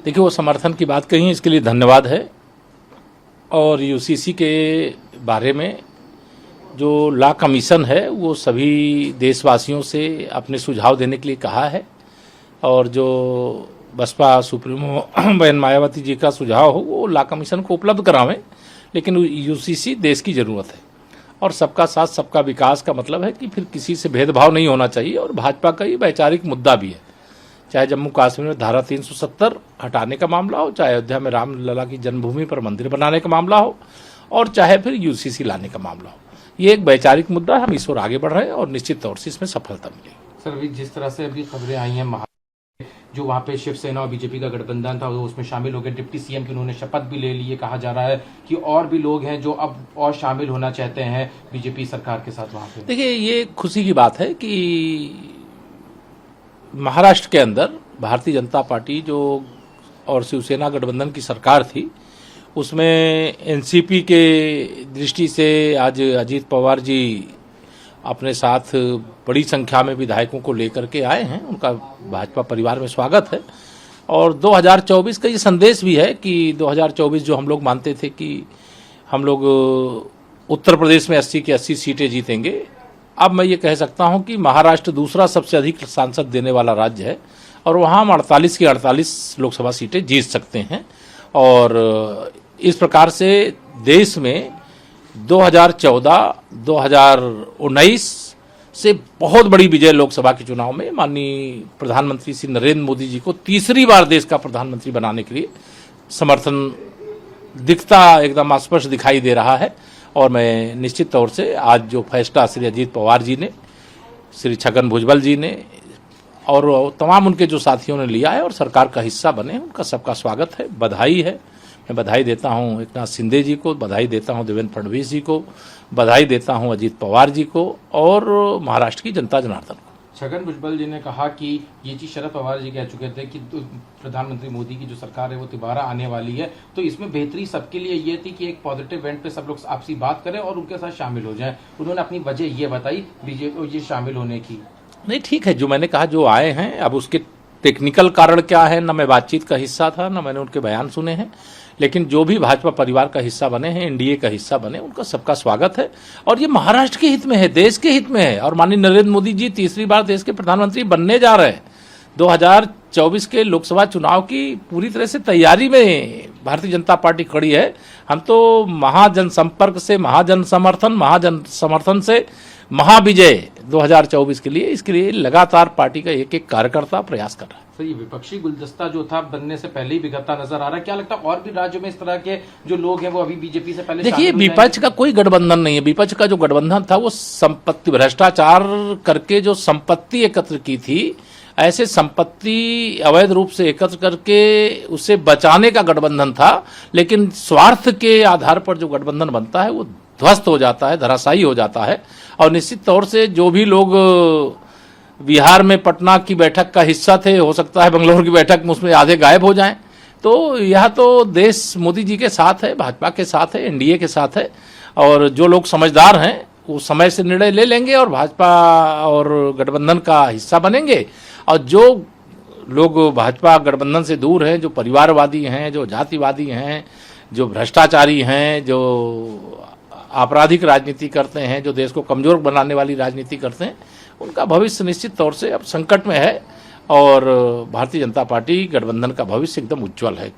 देखिए, वो समर्थन की बात कही, इसके लिए धन्यवाद है। और यूसीसी के बारे में जो लॉ कमीशन है वो सभी देशवासियों से अपने सुझाव देने के लिए कहा है, और जो बसपा सुप्रीमो बहन मायावती जी का सुझाव हो वो लॉ कमीशन को उपलब्ध करावें। लेकिन यूसीसी देश की ज़रूरत है, और सबका साथ सबका विकास का मतलब है कि फिर किसी से भेदभाव नहीं होना चाहिए। और भाजपा का ये वैचारिक मुद्दा भी है, चाहे जम्मू कश्मीर में धारा 370 हटाने का मामला हो, चाहे अयोध्या में रामलला की जन्मभूमि पर मंदिर बनाने का मामला हो, और चाहे फिर यूसीसी लाने का मामला हो। ये एक वैचारिक मुद्दा है, हम इस ओर आगे बढ़ रहे हैं और निश्चित तौर से इसमें सफलता मिलेगी। सर, अभी जिस तरह से अभी खबरें आई हैं, जो वहाँ पे शिवसेना और बीजेपी का गठबंधन था वो उसमें शामिल हो गए, डिप्टी सीएम की उन्होंने शपथ भी ले ली है। कहा जा रहा है कि और भी लोग हैं जो अब और शामिल होना चाहते हैं बीजेपी सरकार के साथ वहाँ पे। देखिए, ये खुशी की बात है कि महाराष्ट्र के अंदर भारतीय जनता पार्टी जो और शिवसेना गठबंधन की सरकार थी, उसमें एनसीपी के दृष्टि से आज अजीत पवार जी अपने साथ बड़ी संख्या में विधायकों को लेकर के आए हैं। उनका भाजपा परिवार में स्वागत है। और 2024 का ये संदेश भी है कि 2024 जो हम लोग मानते थे कि हम लोग उत्तर प्रदेश में 80 की 80 सीटें जीतेंगे, अब मैं ये कह सकता हूं कि महाराष्ट्र दूसरा सबसे अधिक सांसद देने वाला राज्य है, और वहाँ हम 48 की 48 लोकसभा सीटें जीत सकते हैं। और इस प्रकार से देश में 2014-2019 से बहुत बड़ी विजय लोकसभा के चुनाव में माननीय प्रधानमंत्री श्री नरेंद्र मोदी जी को तीसरी बार देश का प्रधानमंत्री बनाने के लिए समर्थन दिखता एकदम स्पष्ट दिखाई दे रहा है। और मैं निश्चित तौर से आज जो फैसला श्री अजीत पवार जी ने, श्री छगन भुजबल जी ने और तमाम उनके जो साथियों ने लिया है और सरकार का हिस्सा बने, उनका सबका स्वागत है, बधाई है। मैं बधाई देता हूं एकनाथ शिंदे जी को, बधाई देता हूं देवेंद्र फडणवीस जी को, बधाई देता हूं अजीत पवार जी को और महाराष्ट्र की जनता जनार्दन को। छगन भुजबल जी ने कहा कि ये चीज शरद पवार जी कह चुके थे कि प्रधानमंत्री मोदी की जो सरकार है वो दोबारा आने वाली है, तो इसमें बेहतरी सबके लिए ये थी कि एक पॉजिटिव इवेंट पे सब लोग आपसी बात करें और उनके साथ शामिल हो जाएं। उन्होंने अपनी वजह ये बताई बीजेपी को ये शामिल होने की। नहीं, ठीक है, जो मैंने कहा जो आए हैं, अब उसके टेक्निकल कारण क्या है, न मैं बातचीत का हिस्सा था, न मैंने उनके बयान सुने हैं, लेकिन जो भी भाजपा परिवार का हिस्सा बने हैं, एनडीए का हिस्सा बने, उनका सबका स्वागत है। और ये महाराष्ट्र के हित में है, देश के हित में है। और माननीय नरेंद्र मोदी जी तीसरी बार देश के प्रधानमंत्री बनने जा रहे हैं। 2024 के लोकसभा चुनाव की पूरी तरह से तैयारी में भारतीय जनता पार्टी खड़ी है। हम तो महाजन संपर्क से महाजन समर्थन से महाविजय 2024 के लिए, इसके लिए लगातार पार्टी का एक एक कार्यकर्ता प्रयास कर रहा है। सर, ये विपक्षी गुलदस्ता जो था बनने से पहले ही बिगड़ता नजर आ रहा है, क्या लगता है और भी राज्यों में इस तरह के जो लोग हैं वो अभी बीजेपी से पहले? देखिए, विपक्ष का कोई गठबंधन नहीं है। विपक्ष का जो गठबंधन था वो संपत्ति भ्रष्टाचार करके जो संपत्ति एकत्र की थी, ऐसे संपत्ति अवैध रूप से एकत्र करके उसे बचाने का गठबंधन था। लेकिन स्वार्थ के आधार पर जो गठबंधन बनता है वो ध्वस्त हो जाता है, धराशायी हो जाता है। और निश्चित तौर से जो भी लोग बिहार में पटना की बैठक का हिस्सा थे, हो सकता है बेंगलोर की बैठक में उसमें आधे गायब हो जाएं। तो यह तो देश मोदी जी के साथ है, भाजपा के साथ है, एनडीए के साथ है। और जो लोग समझदार हैं वो समय से निर्णय ले लेंगे और भाजपा और गठबंधन का हिस्सा बनेंगे। और जो लोग भाजपा गठबंधन से दूर हैं, जो परिवारवादी हैं, जो जातिवादी हैं, जो भ्रष्टाचारी हैं, जो आपराधिक राजनीति करते हैं, जो देश को कमजोर बनाने वाली राजनीति करते हैं, उनका भविष्य निश्चित तौर से अब संकट में है। और भारतीय जनता पार्टी गठबंधन का भविष्य एकदम उज्जवल है।